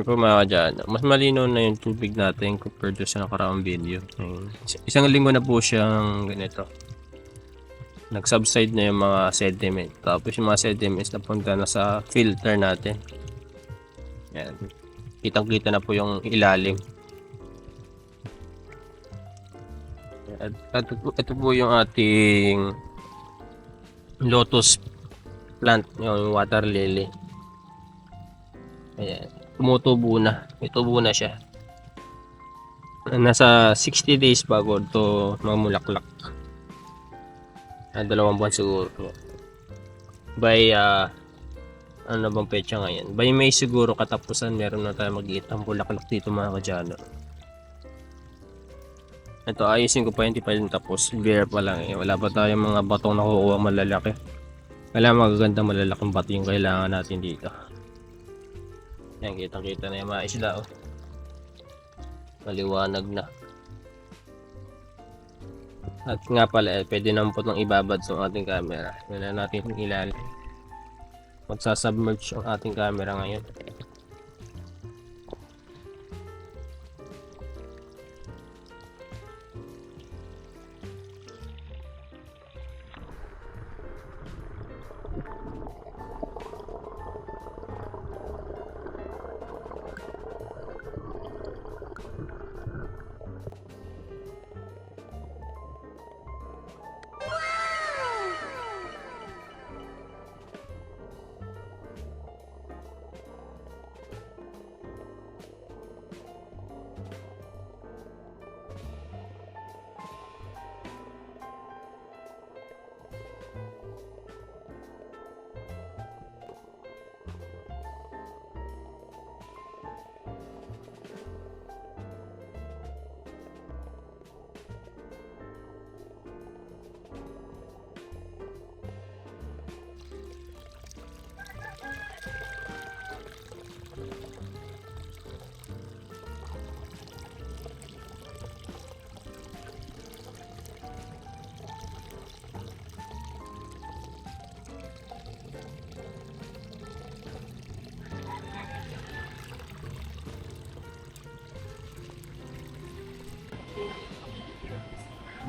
Yan po mga dyan, mas malinaw na yung tubig natin compared to sa nakaraang video. Isang linggo na po siyang ganito. Nag-subside na yung mga sediment. Tapos yung mga sediments napunta na sa filter natin. Yan. Kitang-kita na po yung ilalim. At ito po yung ating lotus plant, yung water lily. Ayan. Tumutubo na. Itubo na siya. Nasa 60 days bago ito mamulaklak. 2 buwan siguro. By ano bang petsa ngayon? By May siguro katapusan meron na tayo mag-iitang bulaklak dito mga kadyano. Ito ayusin ko pa, hindi pa rin tapos. Bare pa lang eh. Wala pa tayong mga batong nakukuha malalaki. Wala magaganda malalaking bato yung kailangan natin dito. Yan, kitang-kita na yung mga isda oh. Maliwanag na. At nga pala, pwede naman po itong ibabad sa ating camera. Wala natin itong ilalim. Magsasubmerge ang ating camera ngayon.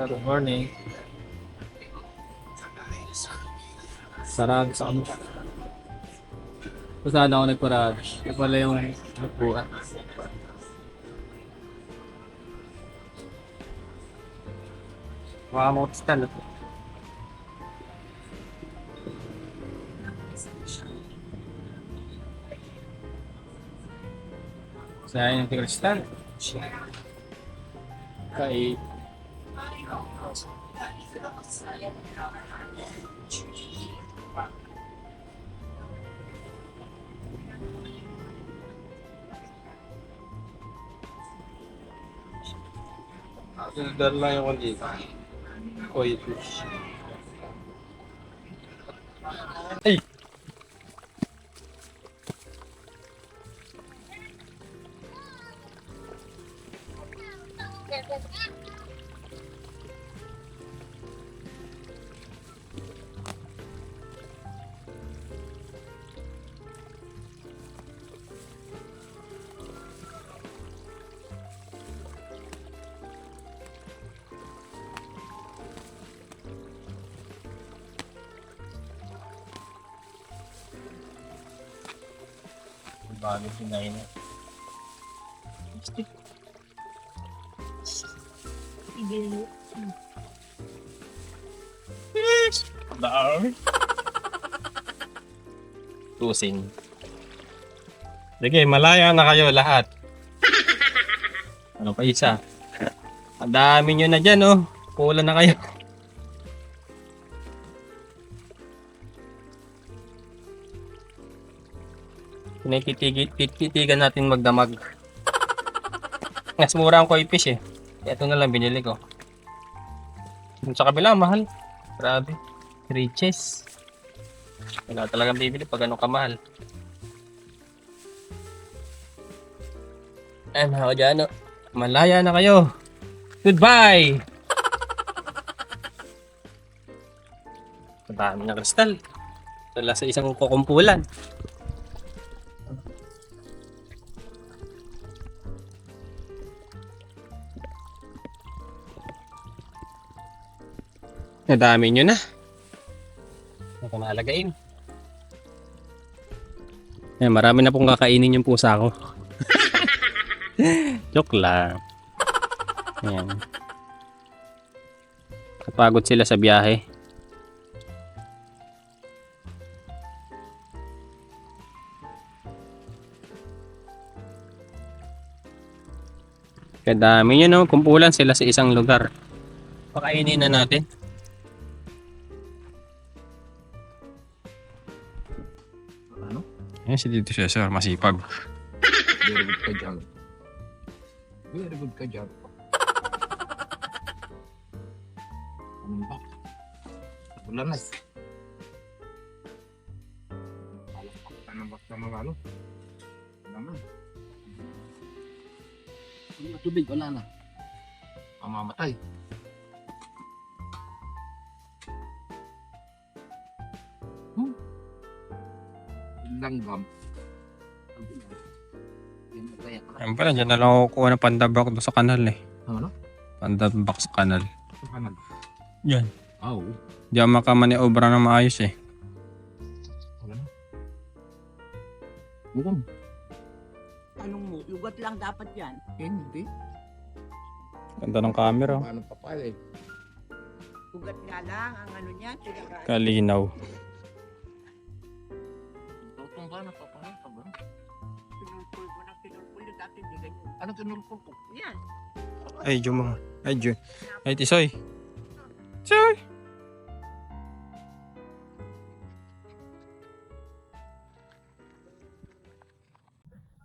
Good morning. Sarado sa kami. Kung saan ako nagparado. Yung pala yung nagbuhat. Mga motistan. Sayang yung kristal. Kay Sundar lang yung dito. Koi fish. ay! Bago sinayin na. Dar. Tusin. Sige, malaya na kayo lahat. Ano pa isa? Ang dami nyo na dyan, oh. Pula na kayo. Pinakititigan natin magdamag. Mas mura ang koi fish eh. Ito na lang binili ko. Yung sa kabila, mahal. Grabe. Riches. Wala talagang bibili pag ganun kamahal. Ay mga kadyano, malaya na kayo. Goodbye! Ang dami ng kristal. Wala sa isang kukumpulan. Nadami nyo na. Ito na alagain. Ayan, marami na pong kakainin yung pusa ko. Joke lang. Ayan. Kapagod sila sa biyahe. Kadami nyo, no? Kumpulan sila sa isang lugar. Pakainin na natin. Ano? Ayan si Tito Cesar, masipag. Very good ka dyan. Very good ka dyan. Ano ba? Wala na. Ano ba sa mga ano? Wala na. Ano tubig? Wala na. Mamamatay. Langgam. Ayan pala, dyan na lang ako kuha ng pandabak doon sa kanal eh. Ano? Pandabak sa kanal. Kanan. Yan. Oo. Di ako makamaniobra na maayos eh. Wala na. Mukhang. Tanong mo, lugat lang dapat yan. Hindi. Ganda ng camera. Paano pa pala eh? Lugat nga lang, ang ano niya, sinagaan. Kalinaw. Totong ba na papaya ka ba? Pinulpul ko ng pinulpul yung dati hindi ganyan. Ano kinulpul ko? Yan. Ay, Juma. Ay, Jun. Ay, Tisoy. Tisoy!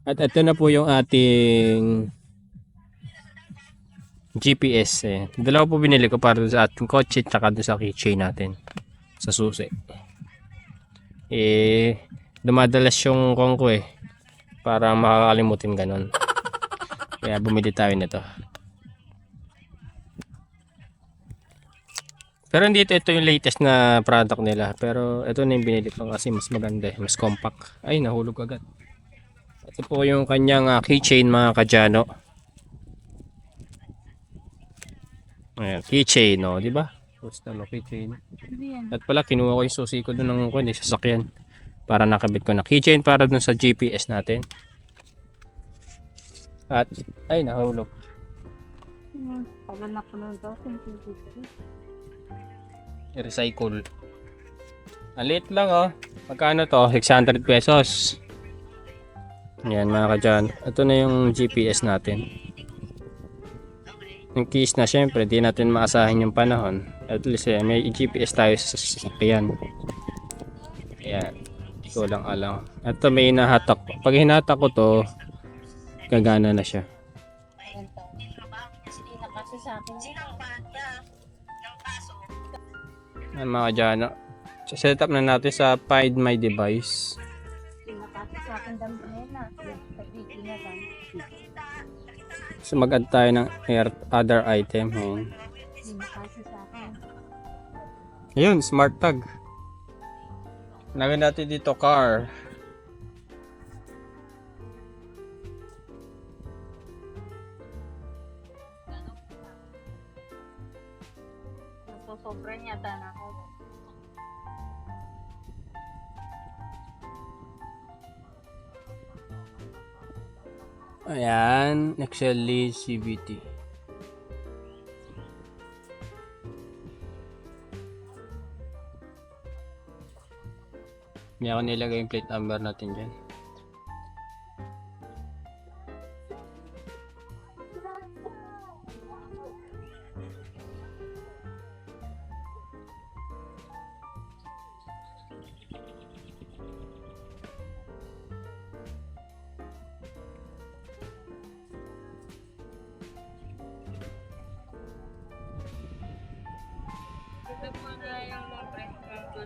At ito na po yung ating GPS eh. Dalawa po binili ko para sa ating kotse tsaka doon sa keychain natin sa susi. Eh, dumadalas yung kong ko eh. Para makakalimutin ganon. Kaya bumili tayo nito. Pero hindi ito yung latest na product nila. Pero ito na yung binili ko kasi mas maganda eh. Mas compact. Ay, nahulog agad. Ito po yung kanyang keychain mga kadyano. Ayan, keychain, no, di ba? Basta no, keychain. At pala kinuha ko yung susi ko doon ng kundi sasakyan para nakabit ko na keychain para dun sa GPS natin. At ay nahulog. Paganak ko ng daw, I-recycle. Alit lang oh. Magkano to? 600 pesos. Yan mga kadyan. Ito na yung GPS natin. Yung keys na syempre di natin maasahin yung panahon. At least may GPS tayo sa sasakyan. Ayan. Hindi ko lang alam. Ito may hinahatak. Pag hinatak ko to, gagana na siya. Ayan mga kadyan. Set up na natin sa Find My Device. So mag-add tayo ng other item. Ayun, smart tag. Lagyan natin dito car. Sobra niya na ako. Ayan, actually CVT. May ako nilagay yung plate number natin dyan. Ito po na yung mga friends ko.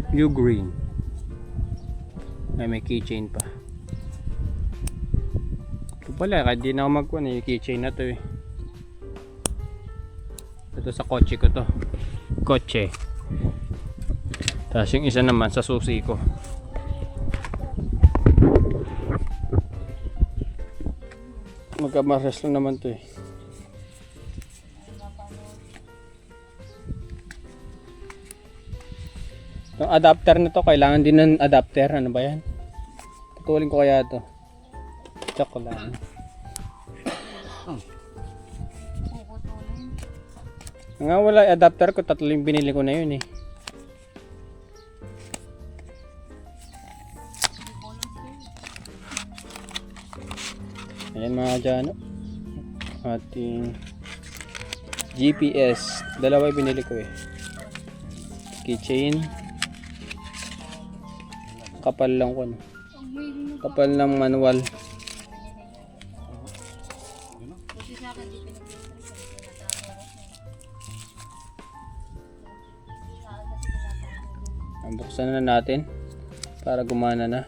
Blue green. Ay, may keychain pa. Ito pala, kahit di na ako magkuhan yung keychain na to eh. Ito sa kotse ko to. Kotse. Tapos yung isa naman sa susi ko. Magkamares lang naman to eh. Yung adapter na to, kailangan din ng adapter. Ano ba yan? Putulin ko kaya to. Check ko lang. Nga wala adapter ko, tatlo yung binili ko na yun eh. Ayan mga dyan, ating GPS. Dalawa yung binili ko eh. Keychain. Kapal lang ko. Kapal ng manual. Buksan na natin para gumana na.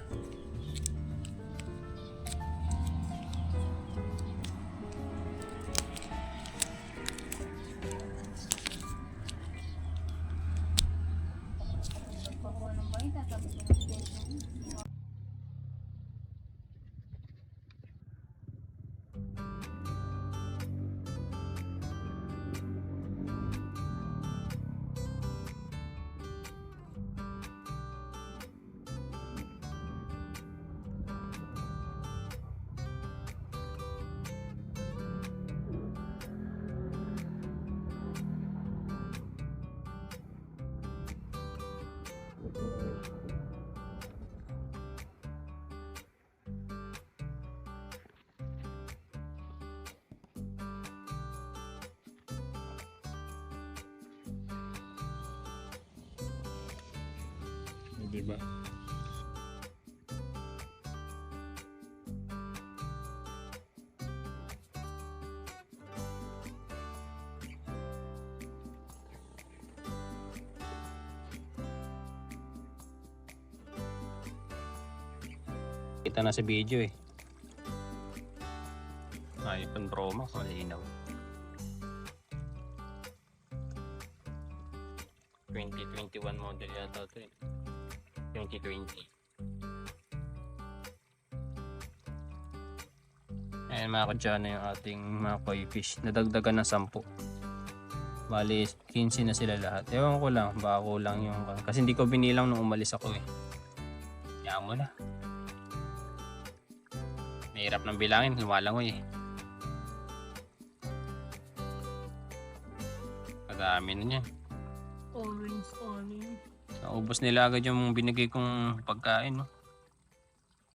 Diba? Kita na sa video eh. iPhone Pro Max, malinaw. 2021 model yata ito eh. 2020. Ayan mga kadyana yung ating mga koi fish. Nadagdagan ng 10. Bali 15 na sila lahat. Ewan ko lang, baka kulang yung... Kasi hindi ko binilang nung umalis ako eh. Kaya mo na. Mahirap ng bilangin, lumalangoy eh. Kadami na niyan. Orange. Naubos nila agad yung binigay kong pagkain, no?